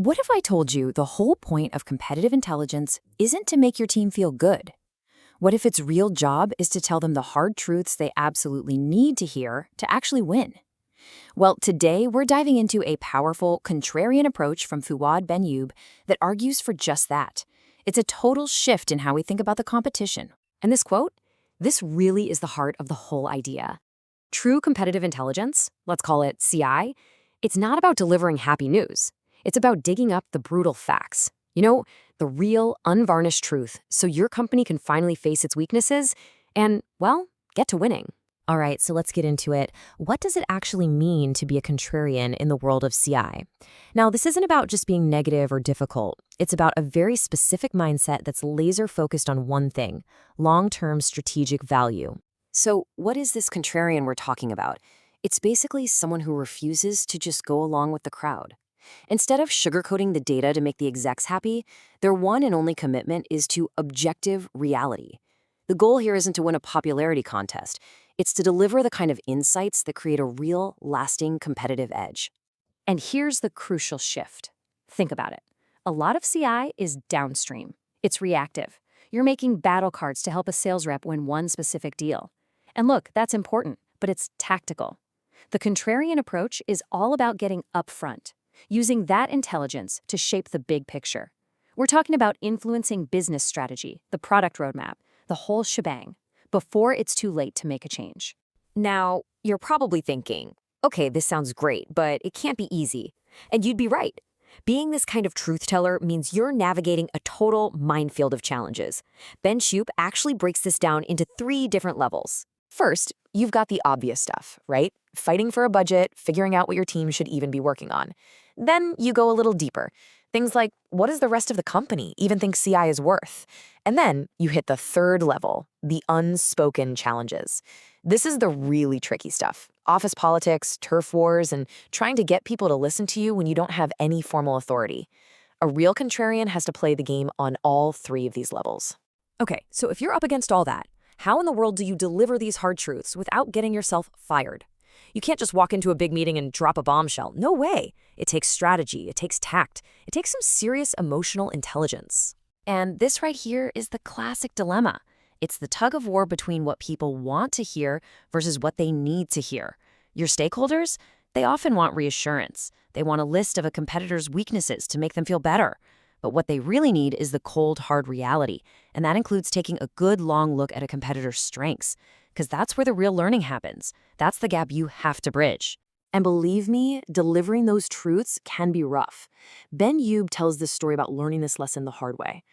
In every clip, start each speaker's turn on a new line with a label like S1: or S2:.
S1: What if I told you the whole point of competitive intelligence isn't to make your team feel good? What if its real job is to tell them the hard truths they absolutely need to hear to actually win? Well, today we're diving into a powerful, contrarian approach from Fuad Ben-Youb that argues for just that. It's a total shift in how we think about the competition. And this quote? This really is the heart of the whole idea. True competitive intelligence, let's call it CI, it's not about delivering happy news. It's about digging up the brutal facts. The real, unvarnished truth, so your company can finally face its weaknesses and, well, get to winning. All right, so let's get into it. What does it actually mean to be a contrarian in the world of CI? Now, this isn't about just being negative or difficult. It's about a very specific mindset that's laser-focused on one thing: long-term strategic value. So what is this contrarian we're talking about? It's basically someone who refuses to just go along with the crowd. Instead of sugarcoating the data to make the execs happy, their one and only commitment is to objective reality. The goal here isn't to win a popularity contest. It's to deliver the kind of insights that create a real, lasting competitive edge. And here's the crucial shift. Think about it. A lot of CI is downstream. It's reactive. You're making battle cards to help a sales rep win one specific deal. And look, that's important, but it's tactical. The contrarian approach is all about getting upfront, using that intelligence to shape the big picture. We're talking about influencing business strategy, the product roadmap, the whole shebang, before it's too late to make a change. Now, you're probably thinking, okay, this sounds great, but it can't be easy. And you'd be right. Being this kind of truth teller means you're navigating a total minefield of challenges. Ben-Youb actually breaks this down into 3 different levels. First, you've got the obvious stuff, right? Fighting for a budget, figuring out what your team should even be working on. Then you go a little deeper. Things like, what does the rest of the company even think CI is worth? And then you hit the 3rd level, the unspoken challenges. This is the really tricky stuff. Office politics, turf wars, and trying to get people to listen to you when you don't have any formal authority. A real contrarian has to play the game on all 3 of these levels. Okay, so if you're up against all that, how in the world do you deliver these hard truths without getting yourself fired? You can't just walk into a big meeting and drop a bombshell. No way. It takes strategy. It takes tact. It takes some serious emotional intelligence. And this right here is the classic dilemma. It's the tug of war between what people want to hear versus what they need to hear. Your stakeholders, they often want reassurance. They want a list of a competitor's weaknesses to make them feel better. But what they really need is the cold, hard reality. And that includes taking a good long look at a competitor's strengths, because that's where the real learning happens. That's the gap you have to bridge. And believe me, delivering those truths can be rough. Ben-Youb tells this story about learning this lesson the hard way.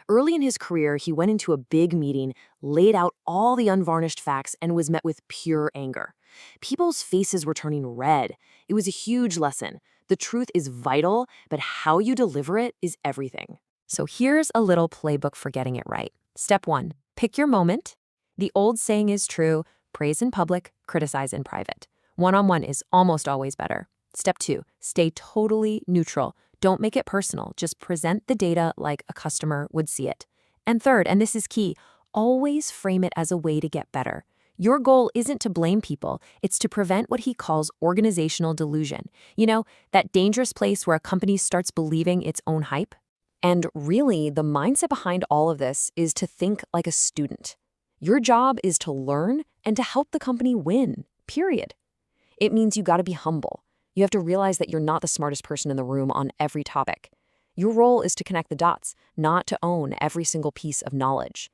S1: Early in his career, he went into a big meeting, laid out all the unvarnished facts, and was met with pure anger. People's faces were turning red. It was a huge lesson. The truth is vital, but how you deliver it is everything. So here's a little playbook for getting it right. Step 1, pick your moment. The old saying is true: praise in public, criticize in private. One-on-one is almost always better. Step 2, stay totally neutral. Don't make it personal. Just present the data like a customer would see it. And third, and this is key, always frame it as a way to get better. Your goal isn't to blame people. It's to prevent what he calls organizational delusion. That dangerous place where a company starts believing its own hype. And really, the mindset behind all of this is to think like a student. Your job is to learn and to help the company win, period. It means you got to be humble. You have to realize that you're not the smartest person in the room on every topic. Your role is to connect the dots, not to own every single piece of knowledge.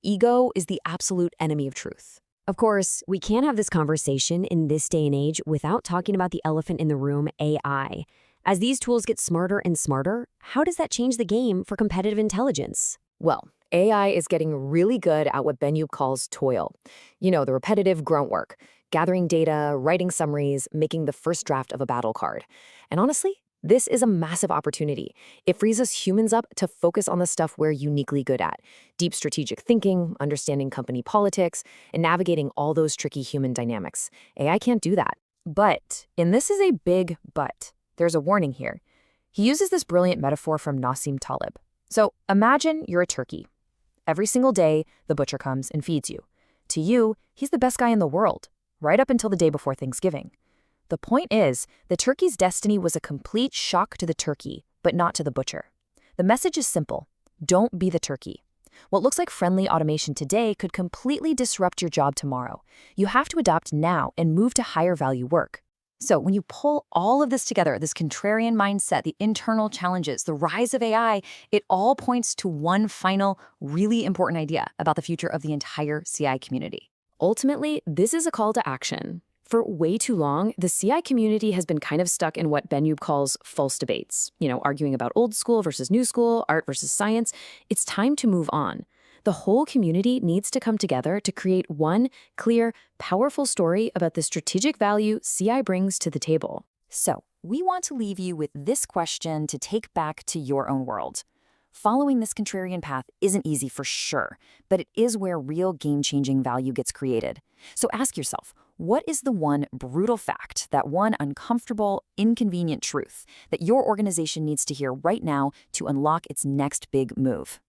S1: Ego is the absolute enemy of truth. Of course, we can't have this conversation in this day and age without talking about the elephant in the room, AI. As these tools get smarter and smarter, how does that change the game for competitive intelligence? Well, AI is getting really good at what Ben-Youb calls toil. The repetitive grunt work, gathering data, writing summaries, making the first draft of a battle card. And honestly, this is a massive opportunity. It frees us humans up to focus on the stuff we're uniquely good at: deep strategic thinking, understanding company politics, and navigating all those tricky human dynamics. AI can't do that. But, and this is a big but, there's a warning here. He uses this brilliant metaphor from Nassim Taleb. So imagine you're a turkey. Every single day, the butcher comes and feeds you. To you, he's the best guy in the world, right up until the day before Thanksgiving. The point is, the turkey's destiny was a complete shock to the turkey, but not to the butcher. The message is simple. Don't be the turkey. What looks like friendly automation today could completely disrupt your job tomorrow. You have to adapt now and move to higher value work. So when you pull all of this together, this contrarian mindset, the internal challenges, the rise of AI, it all points to one final, really important idea about the future of the entire CI community. Ultimately, this is a call to action. For way too long, the CI community has been kind of stuck in what Benyub calls false debates, arguing about old school versus new school, art versus science. It's time to move on. The whole community needs to come together to create one clear, powerful story about the strategic value CI brings to the table. So, we want to leave you with this question to take back to your own world. Following this contrarian path isn't easy for sure, but it is where real game-changing value gets created. So ask yourself, what is the one brutal fact, that one uncomfortable, inconvenient truth that your organization needs to hear right now to unlock its next big move?